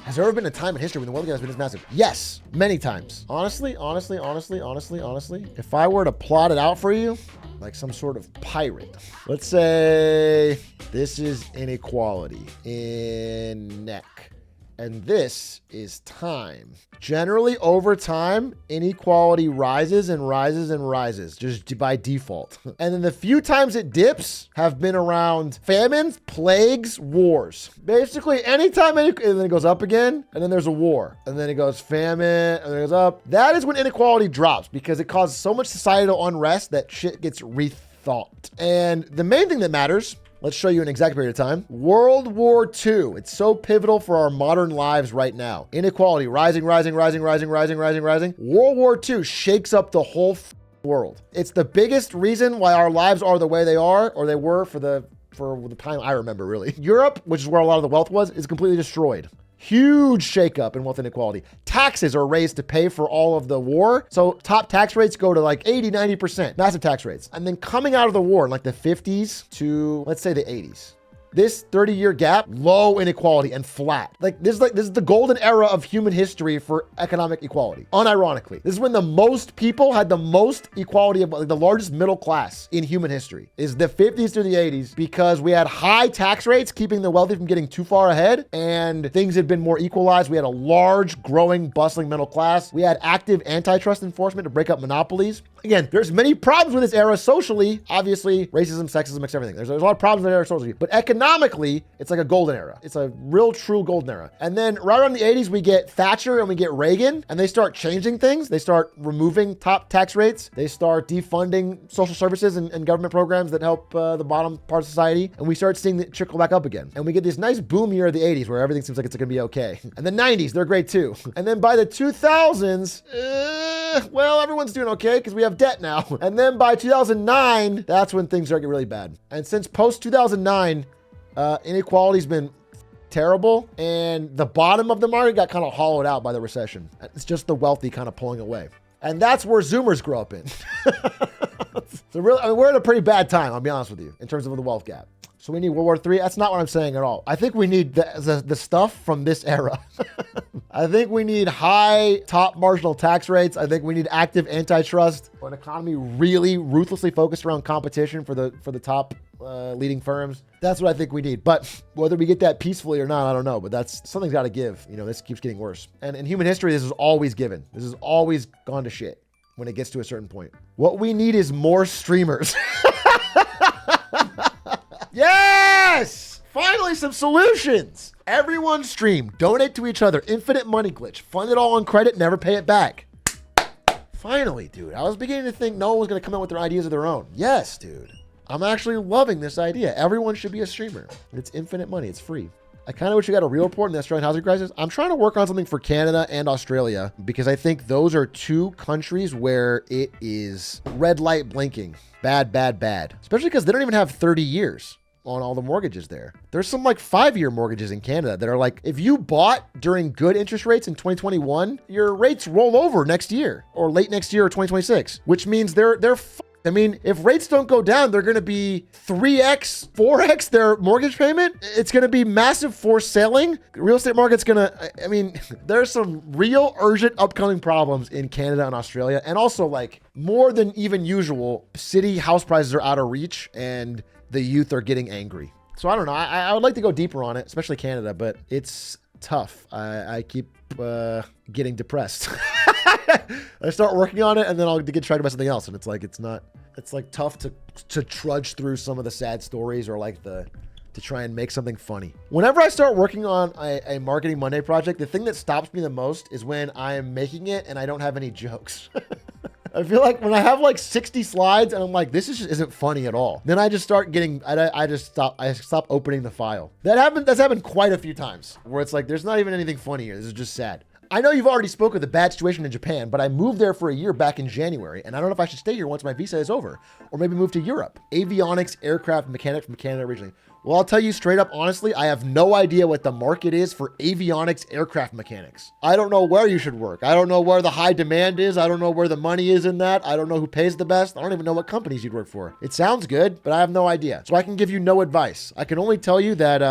Has there ever been a time in history when the wealth gap has been this massive? Yes, many times. Honestly, if I were to plot it out for you, like some sort of pirate, let's say this is inequality in neck. And this is time. Generally, over time, inequality rises and rises and rises just by default. And then the few times it dips have been around famines, plagues, wars. Basically, anytime, and then it goes up again, and then there's a war. And then it goes famine, and then it goes up. That is when inequality drops because it causes so much societal unrest that shit gets rethought. And the main thing that matters, let's show you an exact period of time. World War II. It's so pivotal for our modern lives right now. Inequality rising. World War II shakes up the whole world. It's the biggest reason why our lives are the way they are, or they were for the time I remember, really. Europe, which is where a lot of the wealth was, is completely destroyed. Huge shakeup in wealth inequality. Taxes are raised to pay for all of the war. So top tax rates go to like 80, 90%, massive tax rates. And then coming out of the war in like the 50s to, let's say, the 80s. This 30-year gap, low inequality and flat. This is the golden era of human history for economic equality. Unironically, this is when the most people had the most equality of like the largest middle class in human history is the 50s to the 80s because we had high tax rates, keeping the wealthy from getting too far ahead, and things had been more equalized. We had a large, growing, bustling middle class. We had active antitrust enforcement to break up monopolies. Again, there's many problems with this era socially. Obviously, racism, sexism, mixed everything. There's a lot of problems in the era socially, but economically, it's like a golden era. It's a real, true golden era. And then right around the 80s, we get Thatcher and we get Reagan, and they start changing things. They start removing top tax rates. They start defunding social services and government programs that help the bottom part of society. And we start seeing it trickle back up again. And we get this nice boom year of the 80s where everything seems like it's gonna be okay. And the 90s, they're great too. And then by the 2000s, well, everyone's doing okay because we have debt now. And then by 2009, that's when things start getting really bad. And since post 2009, inequality's been terrible, and the bottom of the market got kind of hollowed out by the recession. It's just the wealthy kind of pulling away. And that's where Zoomers grow up in. So really, I mean, we're in a pretty bad time, I'll be honest with you, in terms of the wealth gap. So we need World War III? That's not what I'm saying at all. I think we need the stuff from this era. I think we need high top marginal tax rates. I think we need active antitrust, an economy really ruthlessly focused around competition for the top leading firms. That's what I think we need. But whether we get that peacefully or not, I don't know. But something's got to give. You know, this keeps getting worse. And in human history, this is always given. This has always gone to shit when it gets to a certain point. What we need is more streamers. Yes! Finally, some solutions. Everyone stream, donate to each other, infinite money glitch, fund it all on credit, never pay it back. Finally, dude. I was beginning to think no one was going to come out with their ideas of their own. Yes, dude. I'm actually loving this idea. Everyone should be a streamer. It's infinite money. It's free. I kind of wish we got a real report in the Australian housing crisis. I'm trying to work on something for Canada and Australia because I think those are two countries where it is red light blinking. Bad, bad, bad. Especially because they don't even have 30 years on all the mortgages there. There's some like 5-year mortgages in Canada that are like, if you bought during good interest rates in 2021, your rates roll over next year or late next year or 2026, which means I mean, if rates don't go down, they're going to be 3x, 4x their mortgage payment. It's going to be massive forced selling. Real estate market's going to, I mean, there's some real urgent upcoming problems in Canada and Australia. And also like more than even usual, city house prices are out of reach and the youth are getting angry. So I don't know. I would like to go deeper on it, especially Canada, but it's tough. I keep getting depressed. I start working on it and then I'll get distracted by something else. And it's like tough to trudge through some of the sad stories or like to try and make something funny. Whenever I start working on a Marketing Monday project, the thing that stops me the most is when I am making it and I don't have any jokes. I feel like when I have like 60 slides and I'm like, this isn't funny at all. Then I just start getting, I stop opening the file. That's happened quite a few times where it's like, there's not even anything funny here. This is just sad. I know you've already spoken of the bad situation in Japan, but I moved there for a year back in January, and I don't know if I should stay here once my visa is over, or maybe move to Europe. Avionics, aircraft mechanic from Canada originally. Well, I'll tell you straight up, honestly, I have no idea what the market is for avionics aircraft mechanics. I don't know where you should work. I don't know where the high demand is. I don't know where the money is in that. I don't know who pays the best. I don't even know what companies you'd work for. It sounds good, but I have no idea. So I can give you no advice. I can only tell you that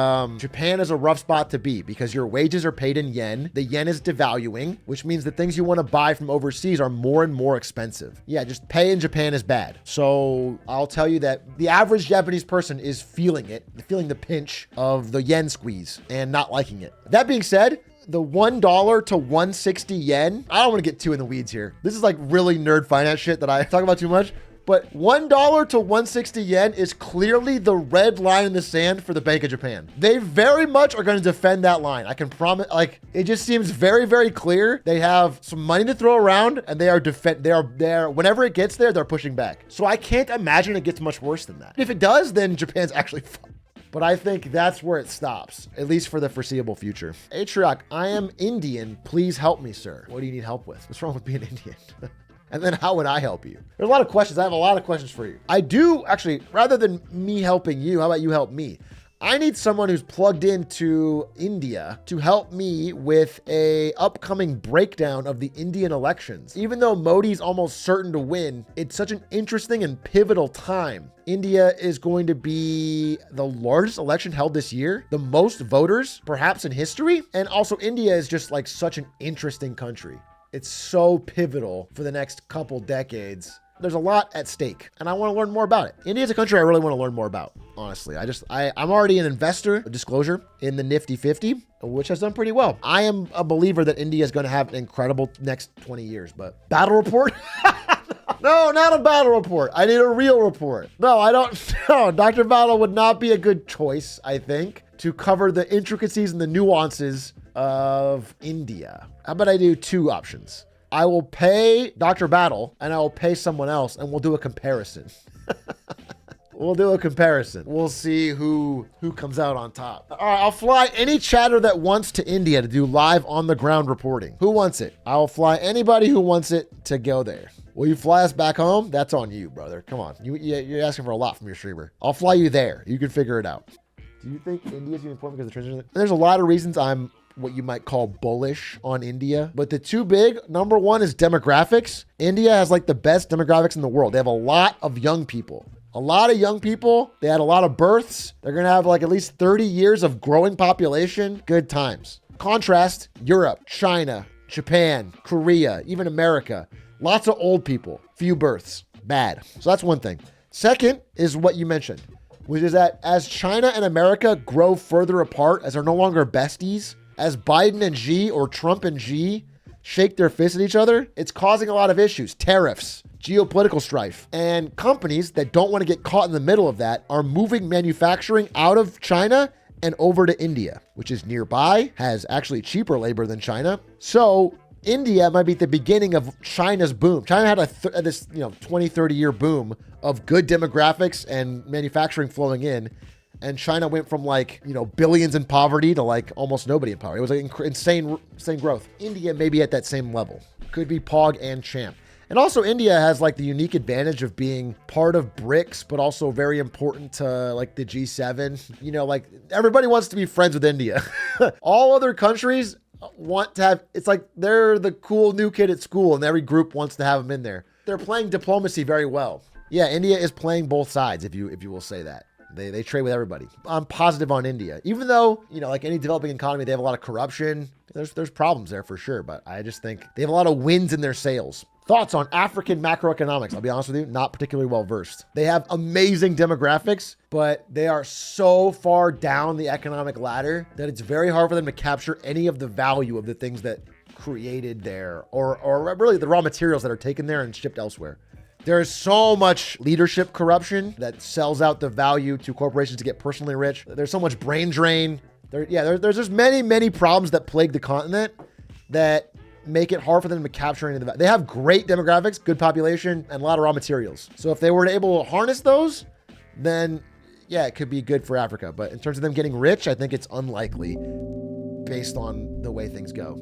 Japan is a rough spot to be because your wages are paid in yen. The yen is devaluing, which means the things you want to buy from overseas are more and more expensive. Yeah, just pay in Japan is bad. So I'll tell you that the average Japanese person is feeling it, feeling the pinch of the yen squeeze and not liking it. That being said, the $1 to 160 yen, I don't want to get too in the weeds here. This is like really nerd finance shit that I talk about too much. But $1 to 160 yen is clearly the red line in the sand for the Bank of Japan. They very much are going to defend that line. I can promise, like, it just seems very, very clear. They have some money to throw around and they are whenever it gets there, they're pushing back. So I can't imagine it gets much worse than that. If it does, then Japan's actually fucked. But I think that's where it stops, at least for the foreseeable future. Atriok, I am Indian. Please help me, sir. What do you need help with? What's wrong with being Indian? And then how would I help you? There's a lot of questions. I have a lot of questions for you. I do actually, rather than me helping you, how about you help me? I need someone who's plugged into India to help me with a upcoming breakdown of the Indian elections. Even though Modi's almost certain to win, it's such an interesting and pivotal time. India is going to be the largest election held this year, the most voters perhaps in history. And also India is just like such an interesting country. It's so pivotal for the next couple decades. There's a lot at stake and I want to learn more about it. India is a country I really want to learn more about, honestly. I'm already an investor, disclosure, in the Nifty 50, which has done pretty well. I am a believer that India is going to have an incredible next 20 years, but battle report? No, not a battle report. I need a real report. No, I don't. No, Dr. Battle would not be a good choice, I think, to cover the intricacies and the nuances of India. How about I do two options? I will pay Dr. Battle and I will pay someone else and we'll do a comparison. We'll do a comparison. We'll see who comes out on top. All right, I'll fly any chatter that wants to India to do live on the ground reporting. Who wants it? I'll fly anybody who wants it to go there. Will you fly us back home? That's on you, brother. Come on. You're asking for a lot from your streamer. I'll fly you there. You can figure it out. Do you think India's going to be important because of the transition? There's a lot of reasons I'm what you might call bullish on India. But the two big, number one is demographics. India has like the best demographics in the world. They have a lot of young people. A lot of young people. They had a lot of births. They're going to have like at least 30 years of growing population. Good times. Contrast, Europe, China, Japan, Korea, even America. Lots of old people, few births. Bad. So that's one thing. Second is what you mentioned, which is that as China and America grow further apart, as they're no longer besties, as Biden and Xi or Trump and Xi shake their fists at each other, it's causing a lot of issues, tariffs, geopolitical strife. And companies that don't want to get caught in the middle of that are moving manufacturing out of China and over to India, which is nearby, has actually cheaper labor than China. So India might be at the beginning of China's boom. China had this 20, 30 year boom of good demographics and manufacturing flowing in. And China went from billions in poverty to like almost nobody in poverty. It was like insane growth. India may be at that same level. Could be Pog and Champ. And also India has like the unique advantage of being part of BRICS, but also very important to like the G7. Like everybody wants to be friends with India. All other countries want to have, it's like they're the cool new kid at school and every group wants to have them in there. They're playing diplomacy very well. Yeah, India is playing both sides, if you will say that. They trade with everybody. I'm positive on India, even though, like any developing economy, they have a lot of corruption. There's problems there for sure, but I just think they have a lot of wins in their sails. Thoughts on African macroeconomics? I'll be honest with you, not particularly well versed. They have amazing demographics, but they are so far down the economic ladder that it's very hard for them to capture any of the value of the things that created there, or really the raw materials that are taken there and shipped elsewhere. There's so much leadership corruption that sells out the value to corporations to get personally rich. There's so much brain drain. There's just many, many problems that plague the continent that make it hard for them to capture any of the value. They have great demographics, good population, and a lot of raw materials. So if they were able to harness those, then yeah, it could be good for Africa. But in terms of them getting rich, I think it's unlikely based on the way things go.